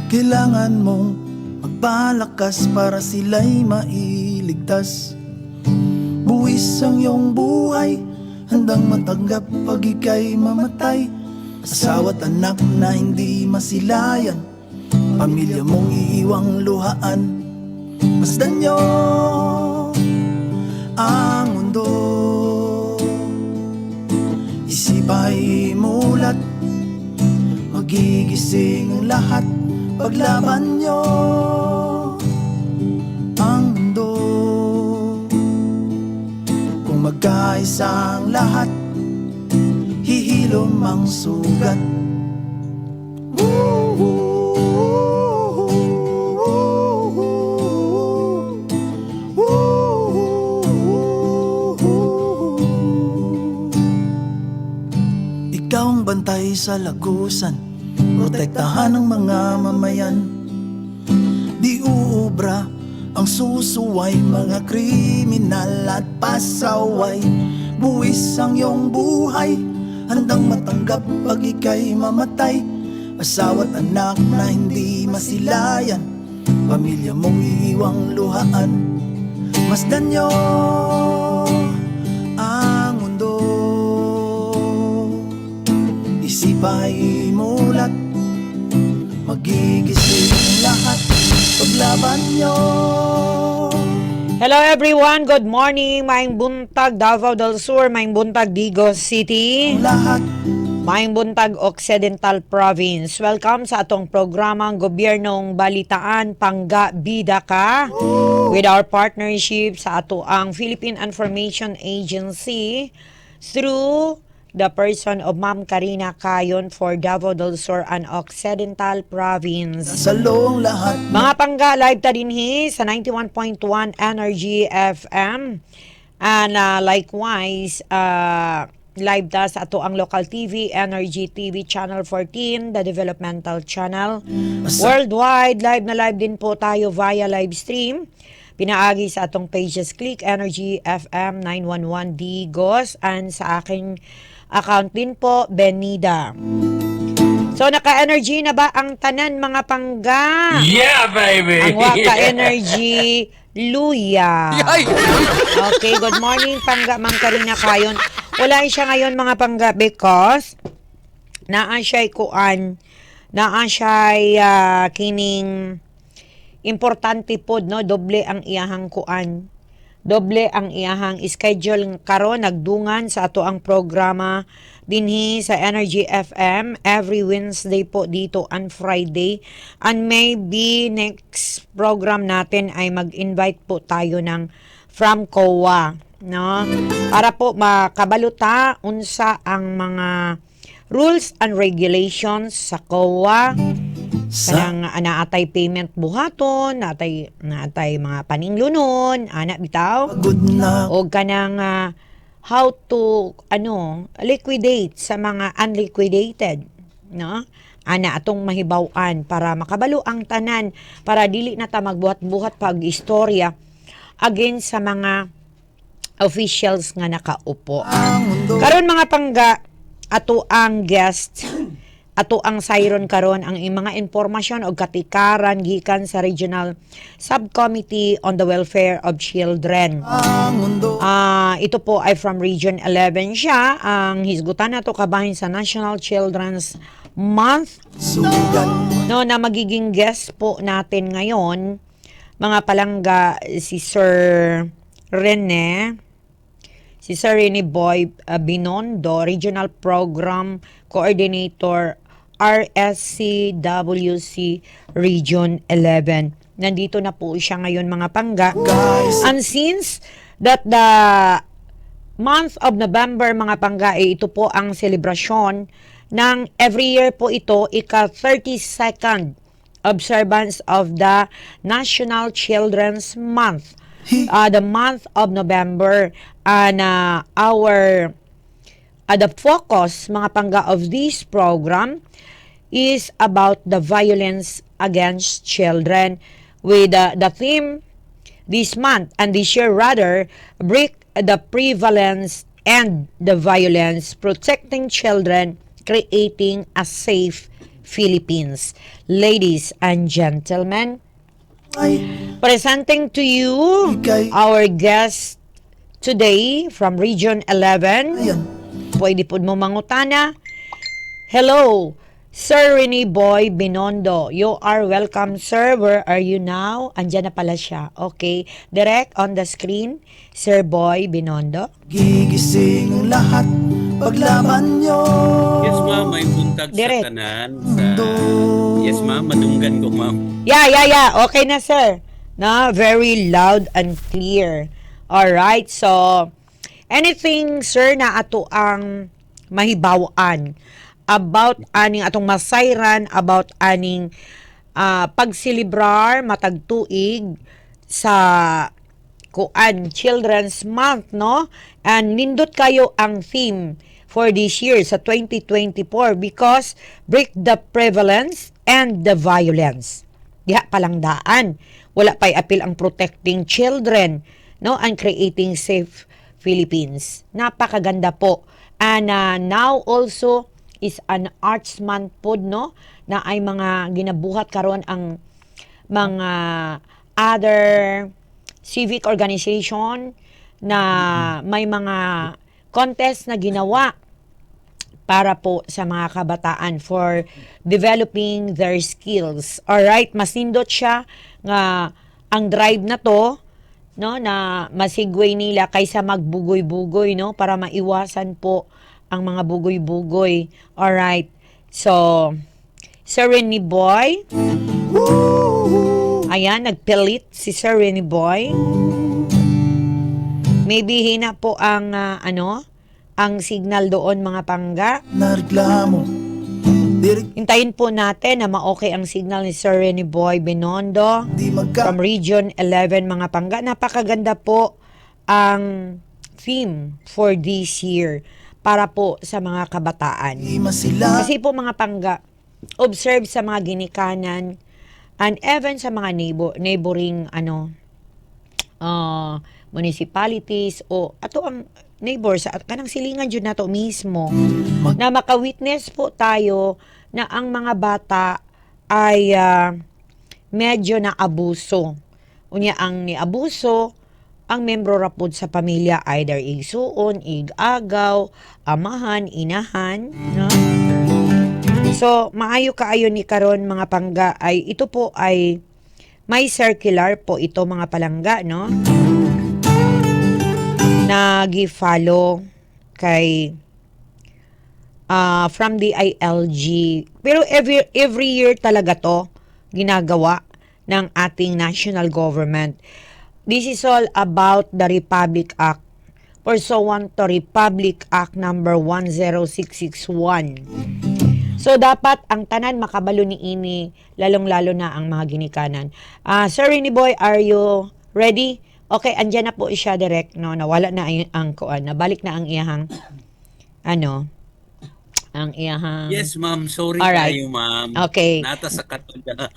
Kailangan mong magpalakas para sila'y mailigtas. Buwis ang iyong buhay, handang matanggap pag ika'y mamatay. Asawa't anak na hindi masilayan, pamilya mong iiwang luhaan. Masdan nyo ang mundo, isip ay mulat, magigising ang lahat. Paglaban nyo ang mundo, kung magkaisa ang lahat, hihilom ang sugat. Ikaw ang bantay sa lagusan, protektahan ng mga mamayan. Di uubra ang susuway, mga kriminal at pasaway. Buwis ang iyong buhay, handang matanggap pag ika'y mamatay. Asawa't anak na hindi masilayan, pamilya mong iiwang luhaan. Masdan nyo ang mundo, isip ay mulat, magigising ang lahat. Paglaban nyo. Hello everyone, good morning. Maayong buntag Davao del Sur, maayong buntag Digos City, Lahat maayong buntag Occidental Province. Welcome sa atong programang Gobyernong Balitaan Pangga Bida Ka, with our partnership sa ato ang Philippine Information Agency through the person of Ma'am Karina Cayon for Davao del Sur and Occidental Province. sa loong lahat. Mga pangga, live ta dinhi sa 91.1 Energy FM. And likewise, live ta sa ato ang local TV, Energy TV Channel 14, the developmental channel. Worldwide, live na live din po tayo via live stream. Pinaagi sa atong pages, click Energy FM 911 Digos, and sa aking account din po, Benida. So, naka-energy na ba ang tanan mga pangga? Yeah, baby! Ang waka-energy, luya. Okay, good morning pangga, Ma'am Karina Cayon. Wala siya ngayon mga pangga because naa siya'y kining importante pod, no? Doble ang iyahang kuan. Doble ang iyahang schedule karon, nagdungan sa ato ang programa dinhi sa Energy FM every Wednesday po dito and Friday, and maybe next program natin ay mag-invite po tayo ng from COA, no, para po makabaluta unsa ang mga rules and regulations sa COA. Kanang naatay payment buhaton, naatay mga paninglunon, ana bitaw. O kanang how to liquidate sa mga unliquidated, no? Ana atong mahibaw-an para makabalo ang tanan, para dili na ta magbuhat-buhat pag istorya against sa mga officials nga nakaupo. Karon mga pangga, ato ang guest, ato ang sayron karon ang mga impormasyon o katikaran gikan sa Regional Subcommittee on the Welfare of Children. Ito po ay from Region 11 siya. Ang hisgutan nato kabahin sa National Children's Month. No, na magiging guest po natin ngayon, mga palangga, si Sir Rene Boy Binondo, Regional Program Coordinator, RSCWC Region 11. Nandito na po siya ngayon mga pangga. And since that the month of November mga pangga, ito po ang selebrasyon ng every year po ito, ika-32nd observance of the National Children's Month. The month of November, and the focus mga pangga of this program is about the violence against children, with the theme this month and this year rather, break the prevalence and the violence, protecting children, creating a safe Philippines. Ladies and gentlemen, Ay, presenting to you ikay our guest today from Region 11. ayan. Pwede po mo mangutana. Hello, Sir Rene Boy Binondo. You are welcome, sir. Where are you now? Andyan na pala siya. Okay. Direct on the screen, Sir Boy Binondo. Gigising ang lahat paglaban nyo. Yes, ma'am. May buntag Direct. sa kanan. Yes, ma'am. Madunggan ko, ma'am. Yeah. Okay na, sir. Na, very loud and clear. Alright, so, anything, sir, na ato ang mahibawaan about aning atong masayran, about aning pagsilibrar, matagtuig sa kuan Children's Month, no? And nindot kayo ang theme for this year sa 2024 because break the prevalence and the violence. Diha palang daan. Wala pa'y apil ang protecting children, no, and creating safe Philippines. Napakaganda po. And now also is an arts month po, no, na ay mga ginabuhat karon ang mga other civic organization na may mga contest na ginawa para po sa mga kabataan for developing their skills. Alright, masindot siya nga ang drive na to, no, na masigway nila kaysa magbugoy-bugoy, no, para maiwasan po ang mga bugoy-bugoy. Alright. So, Sir Rene Boy. Ayan, nagpilit si Sir Rene Boy. Maybe hina po ang ang signal doon, mga pangga. Nareklamo. Hintayin po natin na ma-okay ang signal ni Sir Rene Boy Binondo Di magka from Region 11, mga pangga. Napakaganda po ang theme for this year para po sa mga kabataan. Ima sila. Kasi po, mga pangga, observe sa mga ginikanan and even sa mga neighboring municipalities o ato ang neighbors sa kanang silingan jud nato mismo na maka-witness po tayo na ang mga bata ay medyo na abuso. Unya ang niabuso ang membro rapod sa pamilya, either igsuon, igagaw, amahan, inahan, no? So, maayo kaayo ni karon, mga pangga, ay ito po ay may circular po ito, mga palangga, no? Nag-follow kay from the ILG. Pero every year talaga to ginagawa ng ating national government. This is all about the Republic Act. Pursuant to Republic Act number 10661. So, dapat ang tanan makabalo ni ini, lalong-lalo na ang mga ginikanan. Sir Rene Boy, are you ready? Okay, andyan na po siya direct, no? Nawala na ang kuan, nabalik na ang iyahang, ang iyahang... Yes, ma'am. Sorry Alright. tayo, ma'am. Okay. Nata sa katuga.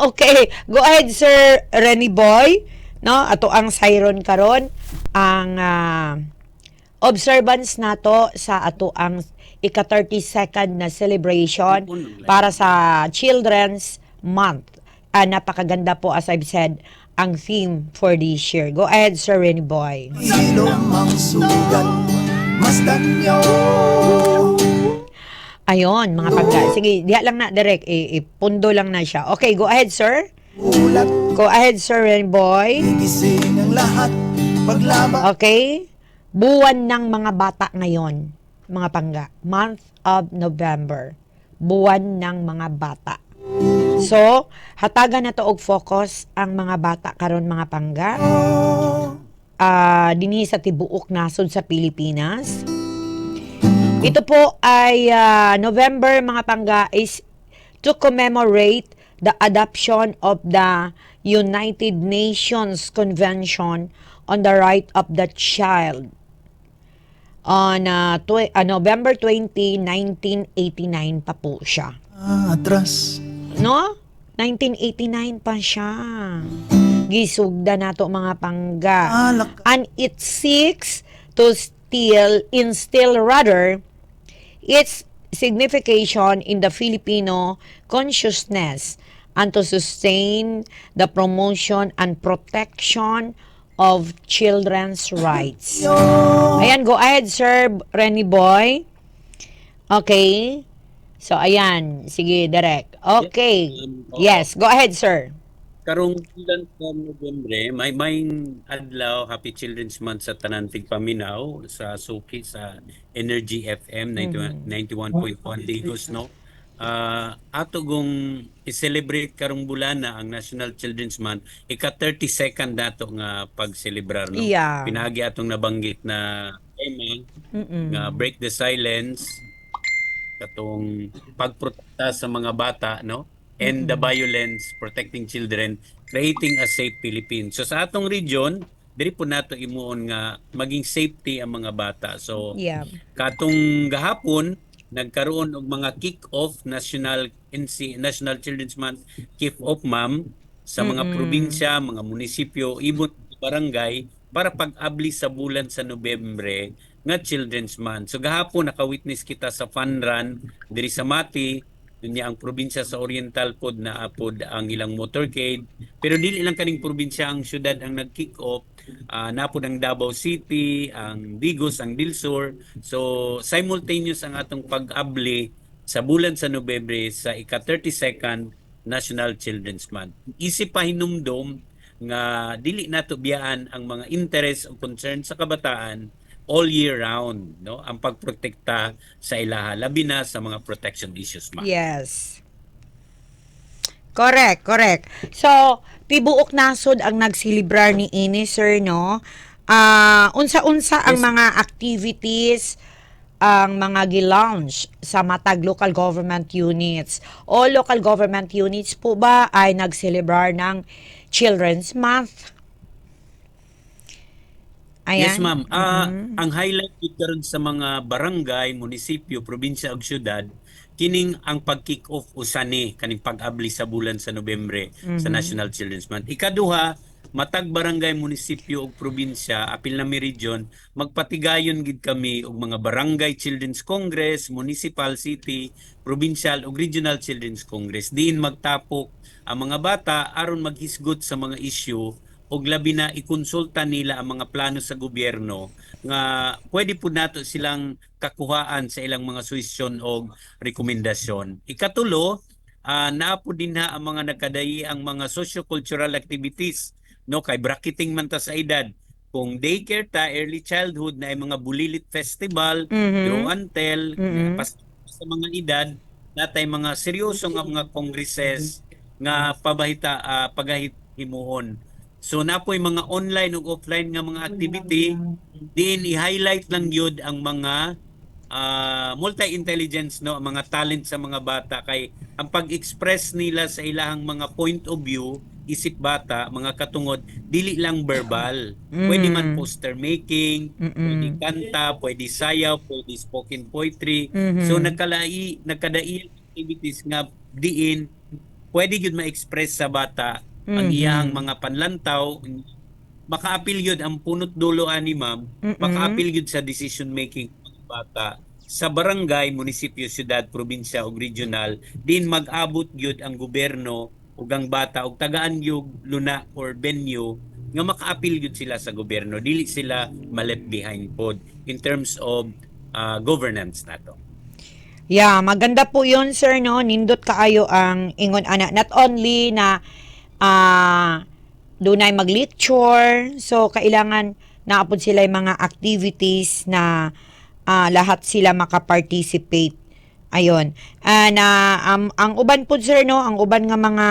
Okay. Go ahead, Sir Rene Boy. No, ato ang siren karon, ang observance nato sa ato ang ika-32nd na celebration para sa Children's Month. Napakaganda po, as I've said, ang theme for this year. Go ahead, Sir Rene Boy. Ilong mang sugat. Masdan nyo. Ayon, mga pagka. Sige, diha lang na direct. Ipundo lang na siya. Okay, go ahead, sir. Ulat. Go ahead, Sir Rene Boy. Gigising ang lahat paglaban. Okay? Buwan ng mga bata ngayon, mga pangga. Month of November. Buwan ng mga bata. So, hatagan na to og focus ang mga bata karon, mga pangga. Dinhi sa tibuok nasod sa Pilipinas. Ito po ay November, mga pangga, is to commemorate the adoption of the United Nations Convention on the Right of the Child on November 20, 1989 pa po siya. Atras. No? 1989 pa siya. Gisugda na to, mga pangga. Alak. And it seeks to instill rather its signification in the Filipino consciousness and to sustain the promotion and protection of children's rights. Ayan, go ahead, Sir Renny Boy. Okay. So, ayan. Sige, direct. Okay. Yes, go ahead, sir. Karong bulan sa Nobyembre, may adlaw Happy Children's Month sa tanan tigpaminaw sa suki sa Energy FM 91.1 Digos, no. Ato gong i-celebrate karong bulana ang National Children's Month, ika 32nd dato nga pag-celebrar, no. Yeah. Pinagi atong nabanggit na tema nga Break the Silence, katong pagprotekta sa mga bata, no, and the violence, protecting children, creating a safe Philippines. So sa atong region, diri po nato imuon nga maging safety ang mga bata. So Yeah. katong gahapon nagkaroon og mga kick-off National Children's Month kick-off, ma'am, sa mga probinsya, mga munisipyo, ibon barangay para pag-abli sa bulan sa Nobyembre nga Children's Month. So gahapon naka-witness kita sa fun run diri sa Mati, niya ang probinsya sa Oriental pod na apod ang ilang motorcade, pero dili lang kaning probinsya ang syudad ang nag-kick off. Napod ang Davao City, ang Digos, ang Dilsur. So simultaneous ang atong pag-abli sa bulan sa Nobyembre sa ika 32nd National Children's Month. Isip pa hinumdom nga dili nato biyaan ang mga interest o concern sa kabataan all year round, no, ang pagprotekta sa ilaha, labi na sa mga protection issues, ma'am. Yes. Correct. So, tibuok nasod ang nagsilibrar ni ini, sir, no? Unsa-unsa ang Yes. mga activities ang mga gi-launch sa matag local government units. O local government units po ba ay nagsilibrar ng Children's Month? Ayan. Yes, ma'am. Ang highlight karon sa mga barangay, munisipyo, probinsya ug syudad, kining ang pag-kick off usani kaning pag-abli sa bulan sa Nobyembre sa National Children's Month. Ikaduha, matag barangay, munisipyo ug probinsya, apil na mi region, magpatigayon gid kami og mga barangay Children's Congress, municipal, city, provincial ug regional Children's Congress. Diin magtapok ang mga bata aron maghisgot sa mga issue og labi na ikonsulta nila ang mga plano sa gobyerno nga pwede po nato silang kakuhaan sa ilang mga suhestyon o rekomendasyon. Ikatulo, naa po din na ang mga nagkadayi ang mga socio-cultural activities, no, kay bracketing man ta sa edad. Kung daycare ta, early childhood na ay mga bulilit festival, grow and tell, pas sa mga edad, natay mga seryoso nga mga kongreses nga pagahimuon. So napoy mga online ug offline nga mga activity, din i-highlight lang yun ang mga multi-intelligence, no, ang mga talent sa mga bata, kay ang pag-express nila sa ilahang mga point of view, isip bata, mga katungod, dili lang verbal. Pwede man poster making, pwede kanta, pwede sayaw, pwede spoken poetry. So nagkadai activities nga diin pwede gyud ma-express sa bata ang iyang mga panlantaw, makaapil yun ang punot dulo ani, ma'am, makaapil yun sa decision making ng bata sa barangay, munisipyo, syudad, probinsya ug regional, din mag-abot yun ang gobyerno ug ang bata ug tagaan yung luna or venue nga makaapil yun sila sa gobyerno, dili sila ma-left behind pod in terms of governance nato. Yeah, maganda po yun, sir, no? Nindot kaayo ang ingon ana. Not only na dunay mag-lecture, so kailangan naapod sila yung mga activities na lahat sila makaparticipate. Ayon. And ang uban po, sir, no? Ang uban nga mga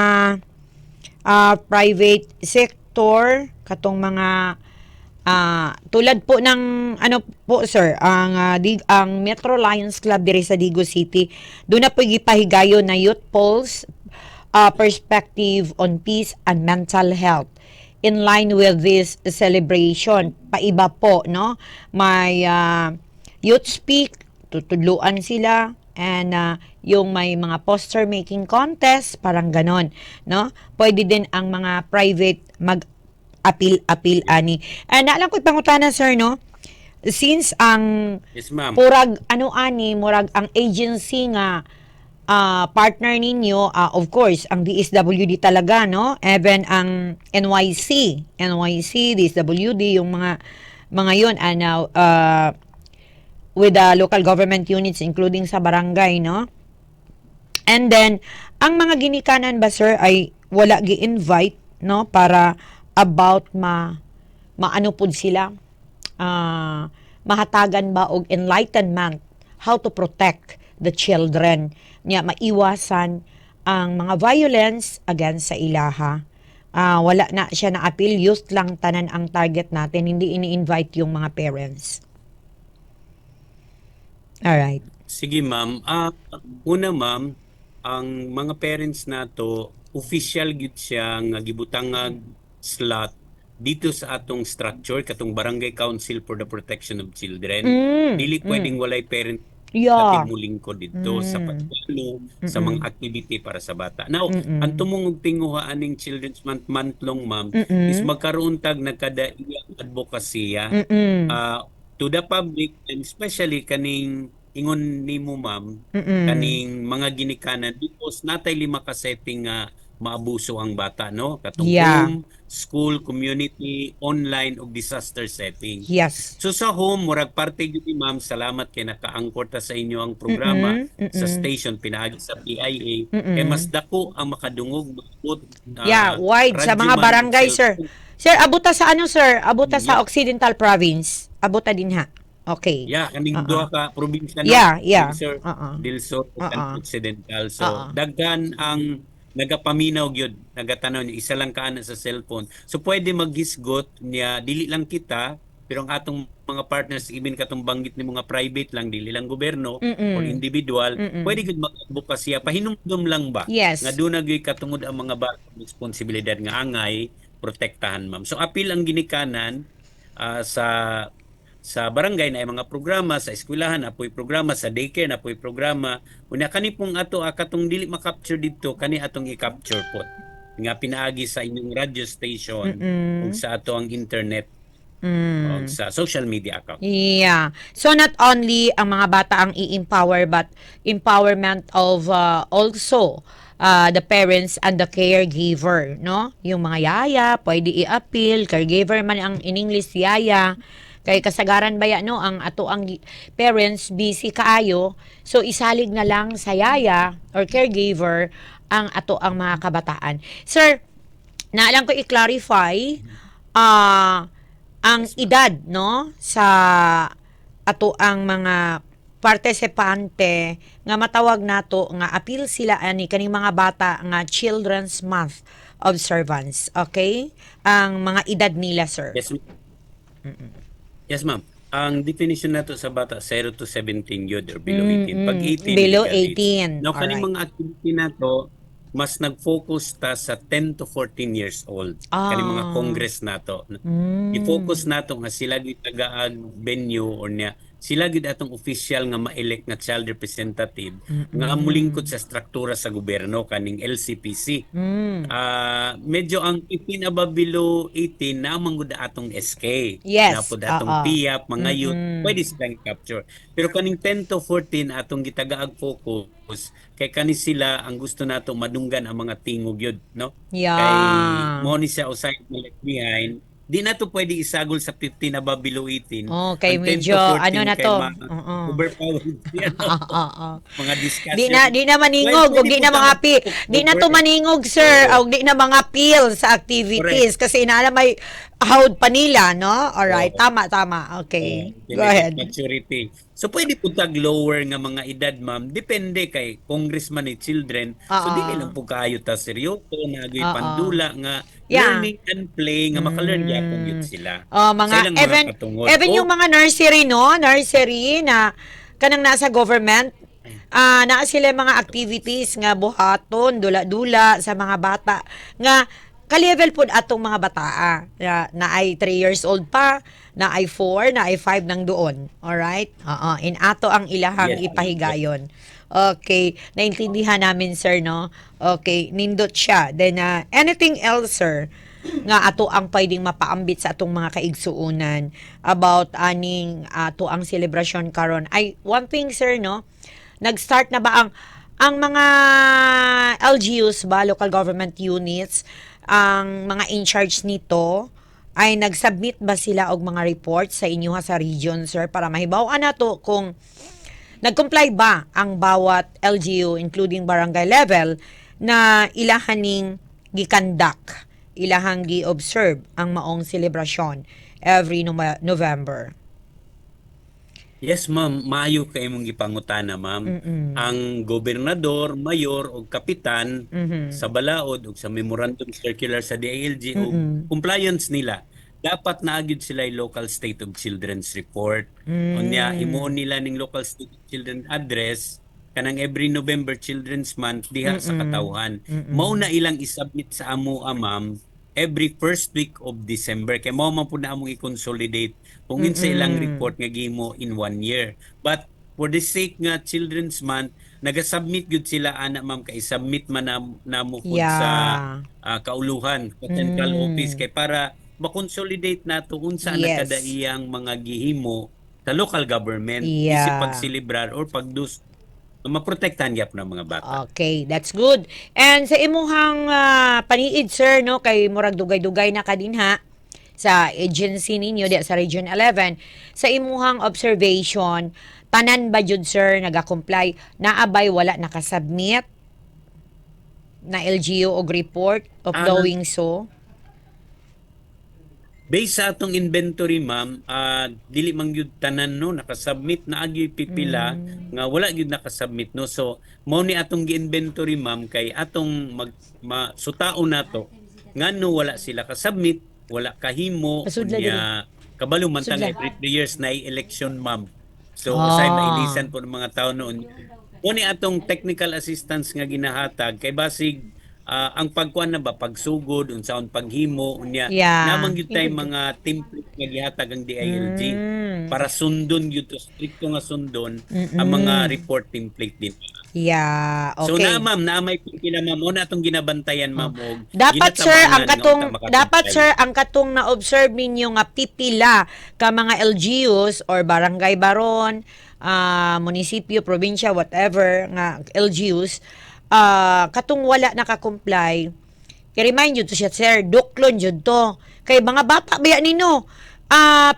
private sector, katong mga tulad po ng ano po, sir, ang Metro Lions Club diri sa Digos City, doon na po gipahigayon na Youth Pulse perspective on peace and mental health. In line with this celebration, paiba po, no? May youth speak, tutudluan sila, and yung may mga poster making contest, parang ganon, no? Pwede din ang mga private mag-apil ani. And naalam ko pangutana, sir, no? since ang Yes, ma'am. murag murag ang agency nga partner ninyo, of course ang DSWD talaga, no, even ang NYC, DSWD, yung mga yun, ano, with the local government units including sa barangay, no. And then ang mga ginikanan ba, sir, ay wala gi-invite, no, para about maano pud sila, mahatagan ba og enlightenment how to protect the children, nya maiwasan ang mga violence against sa ilaha. Wala na siya na appeal, youth lang tanan ang target natin, hindi ini-invite yung mga parents. Alright. Sige, ma'am. Una, ma'am, ang mga parents nato official gid siya nga gibutangag slot dito sa atong structure katong Barangay Council for the Protection of Children. Dili pwedeng walay parent Yeah. natin mulingkod dito sa pagplano sa mga activity para sa bata. Now, ang tumungog tinguha aning Children's Month long, ma'am, is magkaroon tag nagkadaiyang advokasya to the public, and especially kaning ingon nimo, ma'am, kaning mga ginikanan because natay 5 ka setting nga maabuso ang bata, no, katong Yeah. home, school, community, online ug disaster setting. Yes. So sa home, murag parte gyud ni ma'am, salamat kay naka-angkor ta sa inyo ang programa sa station pinaagi sa PIA. Kay mas dako ang makadungog maabot, Yeah, wide sa radyo mga man, barangay, sir. cellphone. Sir, abuta sa ano, sir? Abuta sa Occidental Province. Abuta din ha. Okay. Yeah, kaning duha ka probinsya, no? Yeah. Dilsor ug Occidental. So Uh-uh. daghan ang nagapaminaw gyud, nagatanaw niya isa lang kaana sa cellphone. So pwede maghisgot niya dili lang kita, pero ang atong mga partners, even katong banggit ni mga private lang, dili lang gobyerno or individual, pwede gyud mag-advokasya, pahinumdum lang ba Yes. nga doon na gyud katungod ang mga responsibilidad nga angay protektahan, ma'am. So apil ang ginikanan sa barangay na ay mga programa, sa eskwelahan apoy programa, sa daycare na apoy programa. Unya kani pong ato katong dili makapture dito, kani atong i-capture po nga pinaagi sa inyong radio station ug sa ato ang internet ug sa social media account. Yeah. So not only ang mga bata ang i-empower, but empowerment of also the parents and the caregiver, no? Yung mga yaya, pwede i-appeal, caregiver man ang in English yaya. Kay kasagaran baya, no, ang ato ang parents busy kaayo, so isalig na lang sa yaya or caregiver ang ato ang mga kabataan. Sir, naalang ko i-clarify ang edad, no, sa ato ang mga partisipante nga matawag nato nga appeal sila ani kaning mga bata nga Children's Month observance, okay? Ang mga edad nila, sir. Yes. Yes, ma'am. Ang definition nato sa bata 0 to 17 yun or below 18. Pag 18 Below legal age. 18. Now kaning Alright. mga activity nato mas nag-focus ta sa 10 to 14 years old. Kaning mga congress nato. I-focus nato nga sila gyud tagaag venue or niya sila gyud atong official nga ma-elect nga child representative nga mulingkod sa struktura sa gobyerno kaning LCPC. Medyo ang 15 above below 18 na manggod atong SK. Yes, Napod atong PIAP, mga youth, pwede silang capture. Pero kaning 10 to 14 atong gitagaag focus kay kani sila ang gusto nato madunggan ang mga tingog yun, no? Yeah. Kay mo ni siya usay left behind. Di na to pwede isagol sa 15 above below 18. Okay, Ang 10 medyo to 14 ano na kay to. overpowered yan. Mga discussion. Di na maningog, Pwede og di na po mga tama- di na to maningog, sir, og di na mga appeal sa activities kasi inaala may hawd pa nila, no? Alright, tama. Okay. Go ahead. Maturity. So pwede po tag lower nga mga edad, ma'am. Depende kay congressman ni children. So dili lang po kayo ta seryoso nagoy pandula nga Yeah. learning and play nga maka-learn gyapon yun sila. Mga Sa ilang katungod. even yung mga nursery, no? Nursery na kanang nasa government, naa sila mga activities nga buhaton, dula-dula sa mga bata nga ka-level po atong mga bataa na ay 3 years old pa, na ay 4, na ay 5 nang doon. Alright? In ato ang ilahang Yes. ipahigayon. Okay. Naintindihan namin, sir, no? Okay. Nindot siya. Then, anything else, sir? nga ato ang pwedeng mapaambit sa atong mga kaigsuunan about aning ato ang celebration karon. Ay one thing sir no, nag-start na ba ang mga LGUs ba, local government units, ang mga in charge nito ay nag-submit ba sila og mga reports sa inyo sa region sir para mahibaw-an nato kung nag-comply ba ang bawat LGU including barangay level na ilahaning gikandak, ilahang gi-observe ang maong selebrasyon every November. Yes, ma'am. Maayo kay mong gipangutana, ma'am. Ang gobernador, mayor o kapitan sa balaod o sa memorandum circular sa DILG o compliance nila, dapat naagid sila yung local state of children's report. Unya himuon nila ning local state of children address kanang every November Children's Month diha sa katawhan. Mao na ilang isubmit sa amo, ma'am, every first week of December. Kaya mao man po na among i-consolidate kung sa ilang report nga gimo in 1 year. But for the sake nga Children's Month, naga-submit gyud sila ana, ma'am, kay submit man namo sa kauluhan sa central office kay para ma-consolidate nato unsa Yes. nakadaiyang mga gihimo sa local government Yeah. isip pagselebrar or pagdus maprotektahan gyap ng mga bata. Okay, that's good. And sa imuhang paniid sir no kay murag dugay-dugay na kadinha sa agency ninyo di sa Region 11, sa imuhang observation, tanan ba jud sir naga-comply, naabay wala nakasubmit na LGU og report of doing so? Based sa atong inventory, ma'am, dili man gyud tanan no nakasubmit na agi pipila nga wala gyud nakasubmit no. So mao ni atong gi-inventory, ma'am, kay atong sutaon nato ngano wala sila kasubmit, wala kahimo Pasudla unya kabalo man tang Pasudla. every 3 years na election, ma'am. So usay mailisan po ng mga tao noon. Mao ni atong technical assistance nga ginahatag kay basig ang pagkuan na ba pagsugod unsaon paghimo unya Yeah. namang gyud tay mga template nga gihatag ang DILG para sundon gyud to stricto nga sundon ang mga report template din. Yeah, So okay. ma'am, na may pipila, ma'am, mo na atong ginabantayan, ma'am, og Dapat sir ang ginatabangan katong nga unta dapat makakomply. sir ang katong na-observe ninyo nga pipila ka mga LGUs or barangay baron, munisipyo, probinsya, whatever nga LGUs, katong wala naka-comply. I-remind you to siya sir, duklon jud to. Kay mga bata biya nino.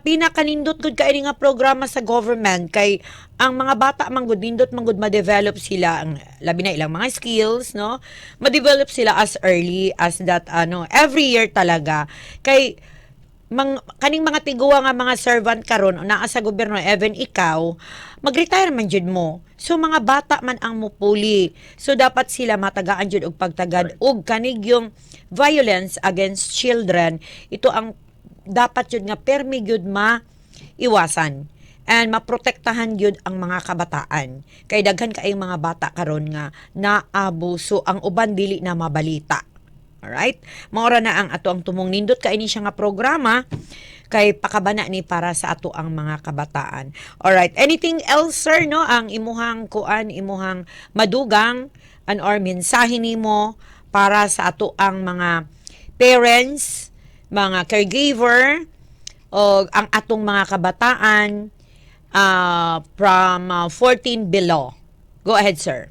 Pinakanindot gud kay nga programa sa government kay ang mga bata manggod nindot manggod ma-develop sila ang labi na ilang mga skills no, ma-develop sila as early as that every year talaga kay kaning mga tiguwa nga mga servant karon naa sa gobyerno even ikaw mag-retire man jud mo, so mga bata man ang mupuli, so dapat sila matagaan jud og pagtagad og kanig yung violence against children. Ito ang dapat yun nga permi gyud iwasan and maprotektahan gyud ang mga kabataan kay daghan kaayong mga bata karon nga naabuso, ang uban dili na mabalita. Alright, maora na ang ato ang tumong nindot kaini siya nga programa kay pakabana ni para sa ato ang mga kabataan. Alright, anything else sir no ang imuhang kuan, imuhang madugang or mensahe nimo para sa ato ang mga parents, mga caregiver o ang atong mga kabataan from 14 below. Go ahead sir.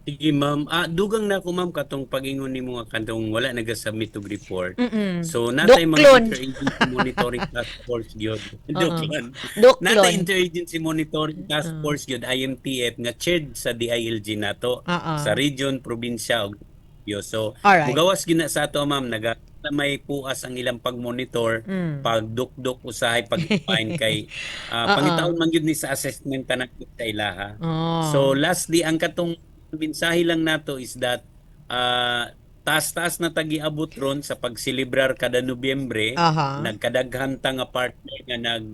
Sige, ma'am. Dugang na ako, ma'am, katong pag-ingon ni mga kantong wala nagasubmit og report. So, natay mga Duklon. interagency monitoring task force gyud. Duklon. Duklon. Natay interagency monitoring task force gyud, IMTF, nga chaired sa DILG nato sa region, probinsya ug so Alright. mugawas gina sa ato, ma'am, may puas ang ilang pagmonitor, pagdukdok usahay pag-define kay pangitaon man gyud ni sa assessment tanan sa ilaha. So lastly ang katong mensahe lang nato is that taas-taas na tagiabot ron sa pagselebrar kada Nobyembre. Nagkadaghan ta nga partner nga nag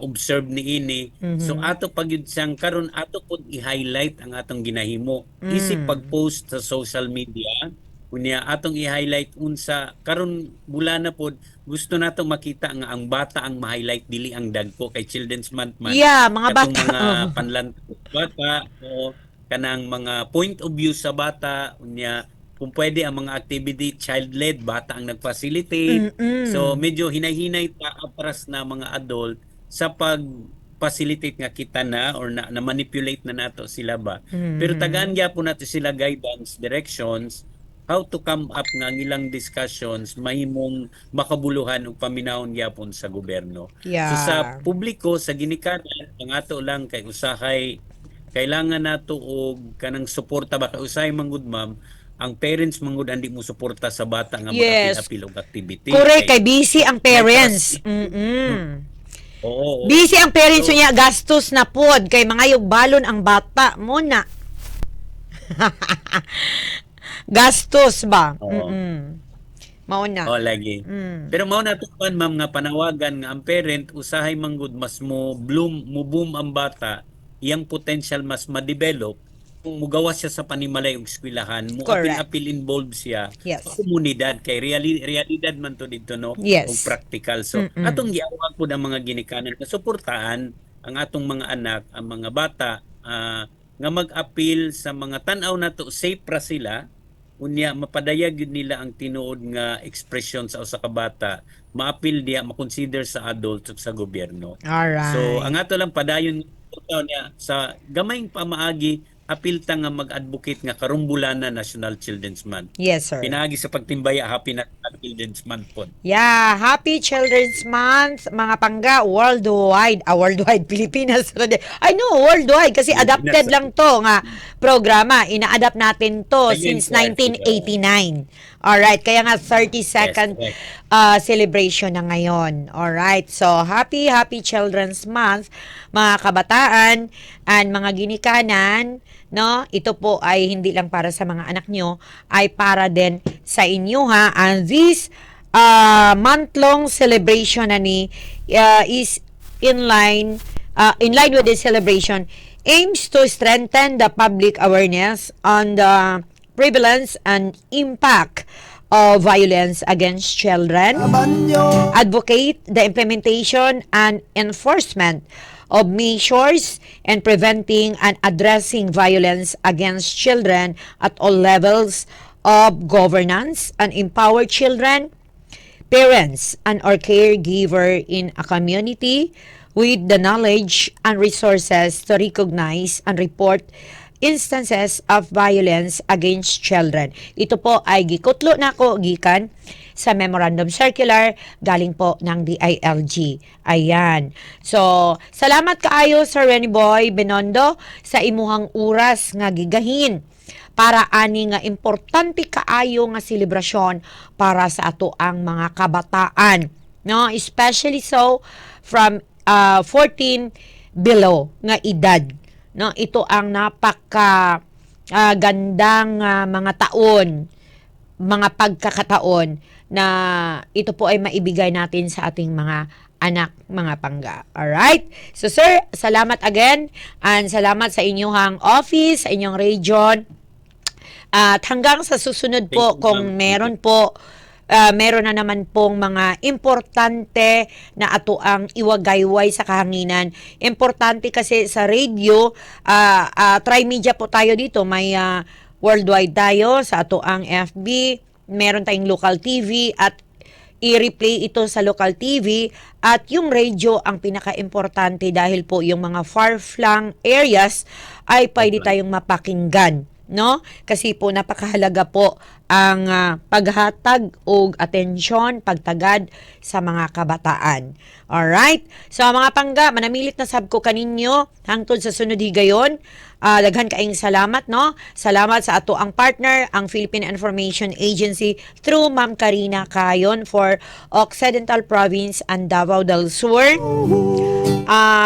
observe niini. So ato pagyud siyang karon ato pud i-highlight ang atong ginahimo. Isip pag-post sa social media unya atong i-highlight unsa karon bula na pod gusto natong makita nga ang bata ang ma-highlight dili ang dagko kay Children's Month man. Yeah, mga Katong bata. mga panlan bata o kanang mga point of view sa bata unya kung pwede ang mga activity child-led, bata ang nag-facilitate. So medyo hinay-hinay pa atras na mga adult sa pag-facilitate nga kita na or na-manipulate na nato sila ba. Pero tagaan gyapon nato sila guidance, directions, how to come up nga ang ilang discussions mahimong makabuluhan ug paminawon gyapon sa gobyerno. So sa Yeah. publiko, sa ginikanan, ang ato lang kay usahay kailangan nato og kanang suporta ba kay usahay manggud ma'am, ang parents manggud andi mo suporta sa bata nga Yes. mag-apil og activity. Correct, kay busy ang parents. Oo. Busy ang parents niya, gastos na pod kay mga balon ang bata mo na. Gastos ba? Oo. Mao na. Oh, lagi. Pero mao na tukan ma'am nga panawagan nga ang parent usahay manggud mas mo boom ang bata, iyang potential mas ma-develop kung mugawas siya sa panimalay ug eskwelahan, mo Correct. apil involved siya Yes. sa komunidad kay realidad man to dito no Yes. ug practical. So atong giawag pud ang mga ginikanan nga suportahan ang atong mga anak, ang mga bata nga mag-apil sa mga tan-aw nato safe ra sila unya mapadayag yun nila ang tinuod nga expression sa usa ka bata, maapil diya makonsider sa adult ug sa gobyerno. Alright. So ang ato lang padayon niya sa gamayng pamaagi apil ta nga mag-advocate nga karumbulan na National Children's Month. Yes, sir. Pinaagi sa pagtimbaya happy National Children's Month po. Yeah, Happy Children's Month, mga pangga, worldwide. Worldwide, Pilipinas. I know, worldwide, kasi Pilipinas. adapted lang to nga programa. Ina-adapt natin to Ayun, since correct. 1989. Alright, kaya nga 32nd Yes, celebration na ngayon. Alright, so happy Children's Month, mga kabataan and mga ginikanan, no? Ito po ay hindi lang para sa mga anak nyo, ay para din sa inyo ha. And this month-long celebration na ni is in line with the celebration aims to strengthen the public awareness on the prevalence and impact of violence against children, Banyo advocate the implementation and enforcement of measures and preventing and addressing violence against children at all levels of governance, and empower children, parents, and or caregiver in a community with the knowledge and resources to recognize and report instances of violence against children. Ito po ay gikutlo na ko gikan sa memorandum circular galing po ng DILG. Ayan. So, salamat kaayo Sir Renny Boy Benondo sa imuhang oras nga gigahin para ani nga importante kaayo nga selebrasyon para sa ato ang mga kabataan, no? Especially so from 14 below nga edad, no? Ito ang napaka gandang mga taon, mga pagkakataon na ito po ay maibigay natin sa ating mga anak, mga pangga. Alright? So sir, salamat again and salamat sa inyong office, sa inyong region. At hanggang sa susunod po, Thank you, kung ma'am. meron po, meron na naman pong mga importante na ato ang iwagayway sa kahanginan. Importante kasi sa radio, tri-media po tayo dito. May worldwide tayo sa ato ang FB. Meron tayong local TV at i-replay ito sa local TV. At yung radio ang pinaka-importante dahil po yung mga far-flung areas ay pwede tayong mapakinggan, no? Kasi po napakahalaga po ang paghatag o atensyon, pagtagad sa mga kabataan. Alright? So mga pangga, manamilit na sab ko kaninyo hangtod sa sunod higayon. Daghan kaayong salamat, no? Salamat sa ato ang partner, ang Philippine Information Agency through Ma'am Karina Cayon for Occidental Province and Davao del Sur.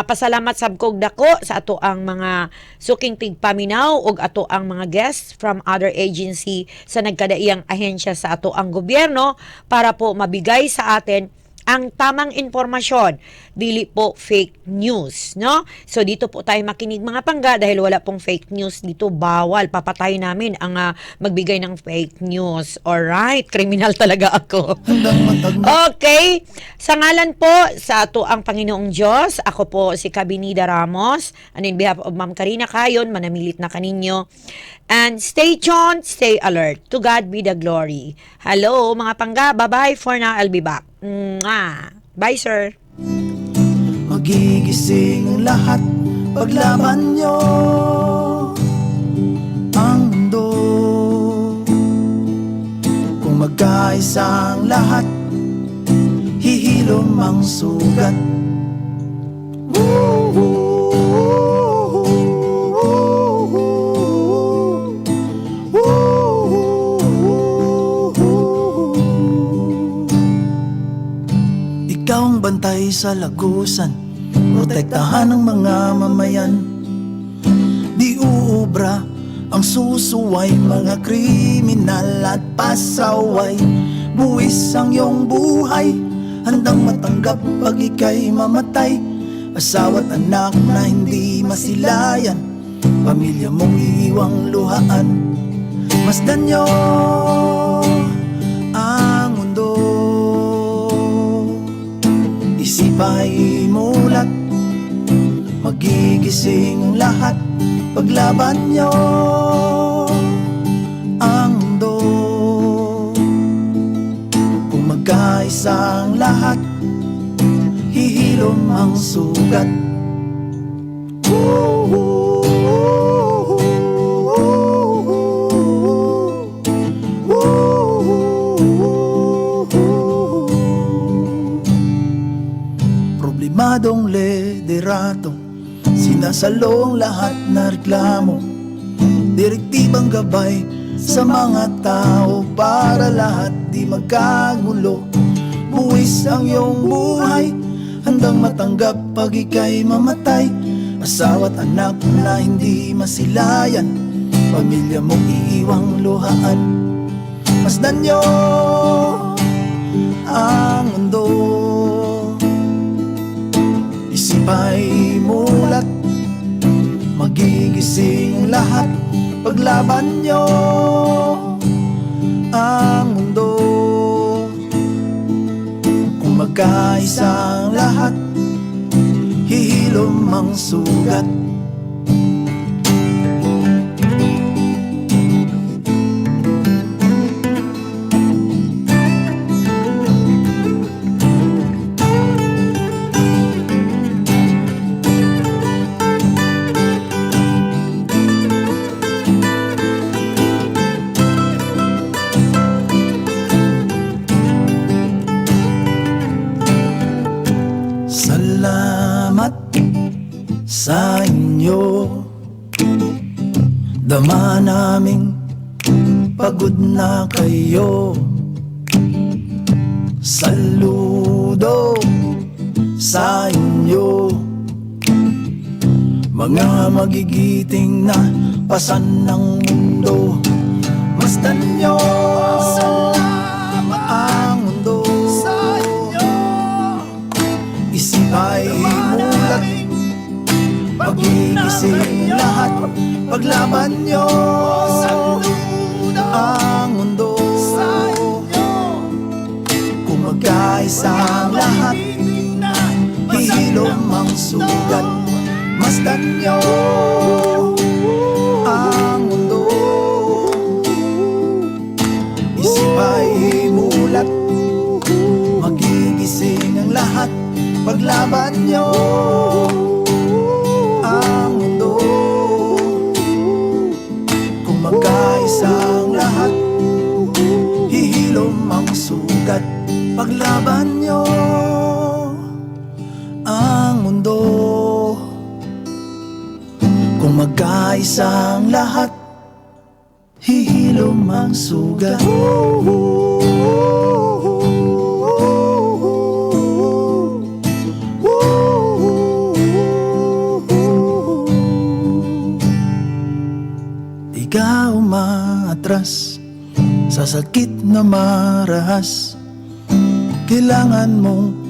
Pasalamat sab kog dako sa ato ang mga suking tigpaminaw ug ato ang mga guests from other agency sa nagkadaiyang ahensya sa ato ang gobyerno para po mabigay sa atin ang tamang informasyon, dili po fake news, no? So dito po tayo makinig mga pangga dahil wala pong fake news dito, bawal, papatay namin ang magbigay ng fake news. Alright, kriminal talaga ako. Handang matagna Okay, sa ngalan po sa ato ang Panginoong Diyos, ako po si Cabinida Ramos, and in behalf of Ma'am Karina Kayon, manamilit na kaninyo. And stay tuned, stay alert. To God be the glory. Hello mga pangga, bye-bye for now, I'll be back. Mwah. Bye sir. Magigising ang lahat paglaban nyo ang mundo. Kung magkaisa ang lahat, hihilom ang sugat. Ikaw ang bantay sa lagusan, protektahan ng mga mamayan. Di uubra ang susuway, mga kriminal at pasaway. Buwis ang iyong buhay, handang matanggap pag ika'y mamatay. Asawa't anak na hindi masilayan, pamilya mong iiwang luhaan. Masdan nyo ang mundo, isip ay mulat. Magigising ang lahat paglaban nyo ang mundo. Kung magkaisa ang lahat, hihilom ang sugat. Problemadong liderato, sinasalong lahat na reklamo. Direktibang gabay sa mga tao para lahat di magkagulo. Buwis ang iyong buhay, handang matanggap pag ika'y mamatay. Asawa't anak na hindi masilayan, pamilya mong iiwang luhaan. Masdan nyo ang mundo, isip ay mulat. Magigising ang lahat paglaban nyo ang mundo. Kung magkaisa ang lahat, hihilom ang sugat. Salamat sa inyo, dama naming pagod na kayo. Saludo sa inyo, mga magigiting na pasan ng mundo. Masdan nyo ang mundo, isip ay mulat. Magigising lahat paglaban nyo ang mundo. Kung magkaisa ang lahat, hihilom ang sugat. Masdan nyo ang mundo, isip ay mulat. Magigising ang lahat paglaban nyo ang mundo. Kung magkaisa ang lahat, hihilom ang sugat. Paglaban nyo ang mundo. Kung magkaisa ang lahat, hihilom ang sugat. Ikaw umaatras sa sakit na marahas, kailangan mong